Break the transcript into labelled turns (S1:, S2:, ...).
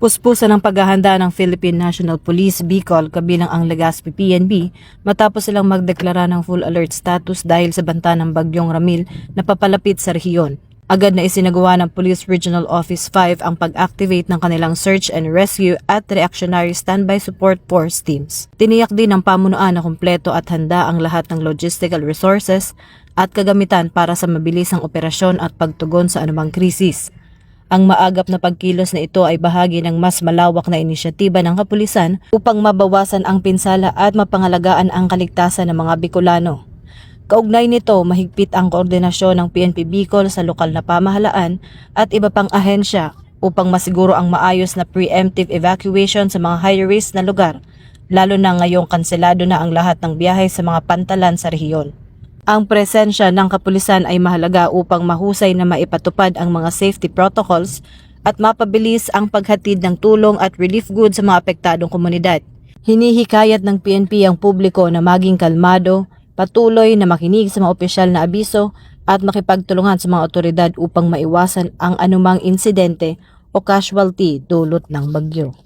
S1: Puspusan ang paghahanda ng Philippine National Police Bicol kabilang ang Legazpi PNP matapos silang magdeklara ng full alert status dahil sa banta ng bagyong Ramil na papalapit sa rehiyon. Agad na isinagawa ng Police Regional Office 5 ang pag-activate ng kanilang search and rescue at reactionary standby support force teams. Tiniyak din ng pamunuan na kumpleto at handa ang lahat ng logistical resources at kagamitan para sa mabilisang operasyon at pagtugon sa anumang krisis. Ang maagap na pagkilos na ito ay bahagi ng mas malawak na inisyatiba ng kapulisan upang mabawasan ang pinsala at mapangalagaan ang kaligtasan ng mga Bicolano. Kaugnay nito, mahigpit ang koordinasyon ng PNP Bicol sa lokal na pamahalaan at iba pang ahensya upang masiguro ang maayos na preemptive evacuation sa mga high-risk na lugar, lalo na ngayong kanselado na ang lahat ng biyahe sa mga pantalan sa rehiyon. Ang presensya ng kapulisan ay mahalaga upang mahusay na maipatupad ang mga safety protocols at mapabilis ang paghatid ng tulong at relief goods sa mga apektadong komunidad. Hinihikayat ng PNP ang publiko na maging kalmado, patuloy na makinig sa mga opisyal na abiso at makipagtulungan sa mga otoridad upang maiwasan ang anumang insidente o casualty dulot ng bagyo.